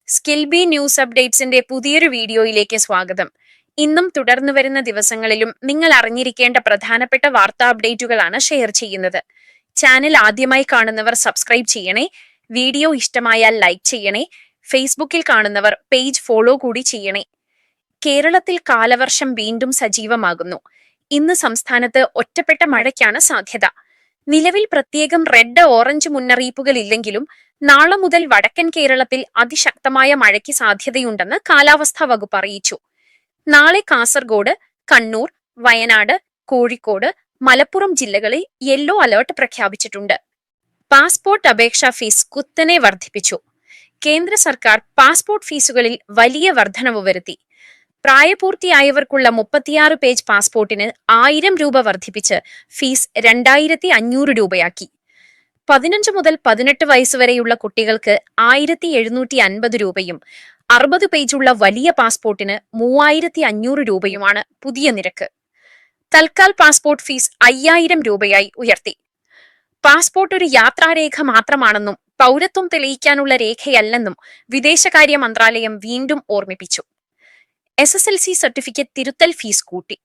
സ്കിൽബി news അപ്ഡേറ്റ്സിന്റെ പുതിയൊരു വീഡിയോയിലേക്ക് സ്വാഗതം. ഇന്നും തുടർന്നു വരുന്ന ദിവസങ്ങളിലും നിങ്ങൾ അറിഞ്ഞിരിക്കേണ്ട പ്രധാനപ്പെട്ട വാർത്താ അപ്ഡേറ്റുകളാണ് ഷെയർ ചെയ്യുന്നത്. ചാനൽ ആദ്യമായി കാണുന്നവർ സബ്സ്ക്രൈബ് ചെയ്യണേ, വീഡിയോ ഇഷ്ടമായാൽ ലൈക്ക് ചെയ്യണേ, ഫേസ്ബുക്കിൽ കാണുന്നവർ പേജ് ഫോളോ കൂടി ചെയ്യണേ. കേരളത്തിൽ കാലവർഷം വീണ്ടും സജീവമാകുന്നു. ഇന്ന് സംസ്ഥാനത്ത് ഒറ്റപ്പെട്ട മഴയ്ക്കാണ് സാധ്യത. നിലവിൽ പ്രത്യേകം റെഡ് ഓറഞ്ച് മുന്നറിയിപ്പുകൾ ഇല്ലെങ്കിലും നാളെ മുതൽ വടക്കൻ കേരളത്തിൽ അതിശക്തമായ മഴയ്ക്ക് സാധ്യതയുണ്ടെന്ന് കാലാവസ്ഥാ വകുപ്പ് അറിയിച്ചു. നാളെ കാസർഗോഡ്, കണ്ണൂർ, വയനാട്, കോഴിക്കോട്, മലപ്പുറം ജില്ലകളിൽ യെല്ലോ അലേർട്ട് പ്രഖ്യാപിച്ചിട്ടുണ്ട്. പാസ്പോർട്ട് അപേക്ഷാ ഫീസ് കുത്തനെ വർദ്ധിപ്പിച്ചു. കേന്ദ്ര സർക്കാർ പാസ്പോർട്ട് ഫീസുകളിൽ വലിയ വർധനവ് വരുത്തി. പ്രായപൂർത്തിയായവർക്കുള്ള 36 പേജ് പാസ്പോർട്ടിന് 1000 രൂപ വർദ്ധിപ്പിച്ച് ഫീസ് 2500 രൂപയാക്കി. 15 മുതൽ 18 വയസ്സുവരെയുള്ള കുട്ടികൾക്ക് 1750 രൂപയും 60 പേജുള്ള വലിയ പാസ്പോർട്ടിന് 3500 രൂപയുമാണ് പുതിയ നിരക്ക്. തൽക്കാൽ പാസ്പോർട്ട് ഫീസ് 5000 രൂപയായി ഉയർത്തി. പാസ്പോർട്ട് ഒരു യാത്രാരേഖ മാത്രമാണെന്നും പൗരത്വം തെളിയിക്കാനുള്ള രേഖയല്ലെന്നും വിദേശകാര്യ മന്ത്രാലയം വീണ്ടും ഓർമ്മിപ്പിച്ചു. SSLC സർട്ടിഫിക്കറ്റ് തിരുത്തൽ ഫീസ് കൂട്ടി.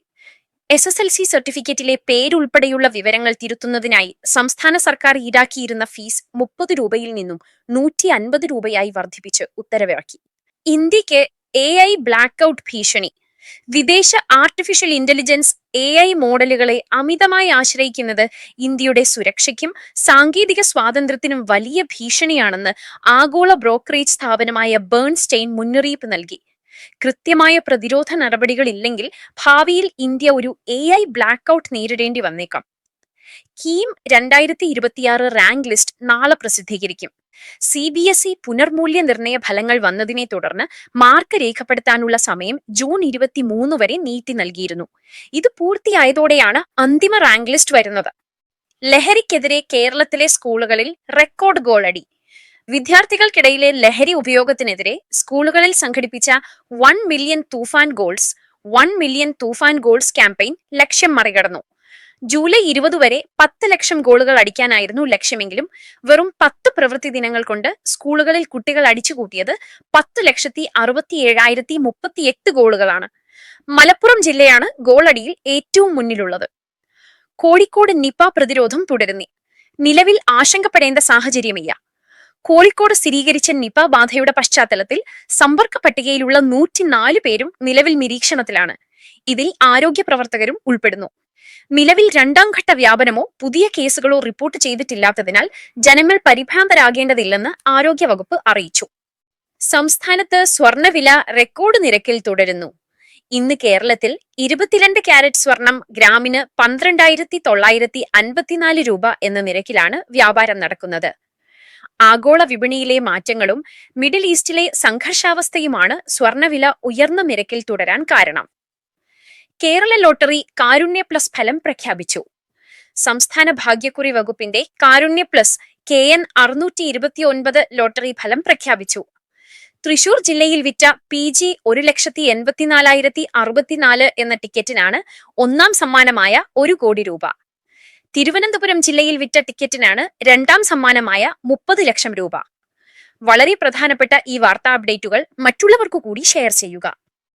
SSLC സർട്ടിഫിക്കറ്റിലെ പേരുൾപ്പെടെയുള്ള വിവരങ്ങൾ തിരുത്തുന്നതിനായി സംസ്ഥാന സർക്കാർ ഈടാക്കിയിരുന്ന ഫീസ് 30 രൂപയിൽ നിന്നും 150 രൂപയായി വർദ്ധിപ്പിച്ച് ഉത്തരവിറക്കി. ഇന്ത്യക്ക് AI ബ്ലാക്ക് ഔട്ട് ഭീഷണി. വിദേശ ആർട്ടിഫിഷ്യൽ ഇന്റലിജൻസ് AI മോഡലുകളെ അമിതമായി ആശ്രയിക്കുന്നത് ഇന്ത്യയുടെ സുരക്ഷയ്ക്കും സാങ്കേതിക സ്വാതന്ത്ര്യത്തിനും വലിയ ഭീഷണിയാണെന്ന് ആഗോള ബ്രോക്കറേജ് സ്ഥാപനമായ ബേൺസ്റ്റെയിൻ മുന്നറിയിപ്പ് നൽകി. കൃത്യമായ പ്രതിരോധ നടപടികളില്ലെങ്കിൽ ഭാവിയിൽ ഇന്ത്യ ഒരു AI ബ്ലാക്ക് ഔട്ട് നേരിടേണ്ടി വന്നേക്കാം. കീം 2026 റാങ്ക് ലിസ്റ്റ് നാളെ പ്രസിദ്ധീകരിക്കും. CBSE പുനർമൂല്യനിർണയ ഫലങ്ങൾ വന്നതിനെ തുടർന്ന് മാർക്ക് രേഖപ്പെടുത്താനുള്ള സമയം ജൂൺ 23 വരെ നീട്ടി നൽകിയിരുന്നു. ഇത് പൂർത്തിയായതോടെയാണ് അന്തിമ റാങ്ക് ലിസ്റ്റ് വരുന്നത്. ലഹരിക്കെതിരെ കേരളത്തിലെ സ്കൂളുകളിൽ റെക്കോർഡ് ഗോളടി. വിദ്യാർത്ഥികൾക്കിടയിലെ ലഹരി ഉപയോഗത്തിനെതിരെ സ്കൂളുകളിൽ സംഘടിപ്പിച്ച 1 മില്യൺ തൂഫാൻ ഗോൾസ് ക്യാമ്പയിൻ ലക്ഷ്യം മറികടന്നു. ജൂലൈ 20 വരെ 10 ലക്ഷം ഗോളുകൾ അടിക്കാനായിരുന്നു ലക്ഷ്യമെങ്കിലും വെറും 10 പ്രവൃത്തി ദിനങ്ങൾ കൊണ്ട് സ്കൂളുകളിൽ കുട്ടികൾ അടിച്ചുകൂട്ടിയത് 10,67,038 ഗോളുകളാണ്. മലപ്പുറം ജില്ലയാണ് ഗോളടിയിൽ ഏറ്റവും മുന്നിലുള്ളത്. കോഴിക്കോട് നിപ പ്രതിരോധം തുടരുന്നു. നിലവിൽ ആശങ്കപ്പെടേണ്ട സാഹചര്യമില്ല. കോഴിക്കോട് സ്ഥിരീകരിച്ച നിപ ബാധയുടെ പശ്ചാത്തലത്തിൽ സമ്പർക്ക പട്ടികയിലുള്ള 104 പേരും നിലവിൽ നിരീക്ഷണത്തിലാണ്. ഇതിൽ ആരോഗ്യ പ്രവർത്തകരും ഉൾപ്പെടുന്നു. നിലവിൽ 2ാം ഘട്ട വ്യാപനമോ പുതിയ കേസുകളോ റിപ്പോർട്ട് ചെയ്തിട്ടില്ലാത്തതിനാൽ ജനങ്ങൾ പരിഭ്രാന്തരാകേണ്ടതില്ലെന്ന് ആരോഗ്യവകുപ്പ് അറിയിച്ചു. സംസ്ഥാനത്ത് സ്വർണ്ണവില റെക്കോർഡ് നിരക്കിൽ തുടരുന്നു. ഇന്ന് കേരളത്തിൽ 22 കാരറ്റ് സ്വർണം ഗ്രാമിന് 12,954 രൂപ എന്ന നിരക്കിലാണ് വ്യാപാരം നടക്കുന്നത്. ആഗോള വിപണിയിലെ മാറ്റങ്ങളും മിഡിൽ ഈസ്റ്റിലെ സംഘർഷാവസ്ഥയുമാണ് സ്വർണ്ണവില ഉയർന്ന നിരക്കിൽ തുടരാൻ കാരണം. കേരള ലോട്ടറി കാരുണ്യ പ്ലസ് ഫലം പ്രഖ്യാപിച്ചു. സംസ്ഥാന ഭാഗ്യക്കുറി വകുപ്പിന്റെ കാരുണ്യ പ്ലസ് KN 629 ലോട്ടറി ഫലം പ്രഖ്യാപിച്ചു. തൃശൂർ ജില്ലയിൽ വിറ്റ PG 1,84,064 എന്ന ടിക്കറ്റിനാണ് ഒന്നാം സമ്മാനമായ 1 കോടി രൂപ. തിരുവനന്തപുരം ജില്ലയിൽ വിറ്റ ടിക്കറ്റിനാണ് 2ാം സമ്മാനമായ 30 ലക്ഷം രൂപ. വളരെ പ്രധാനപ്പെട്ട ഈ വാർത്താ അപ്ഡേറ്റുകൾ മറ്റുള്ളവർക്കു കൂടി ഷെയർ ചെയ്യുക.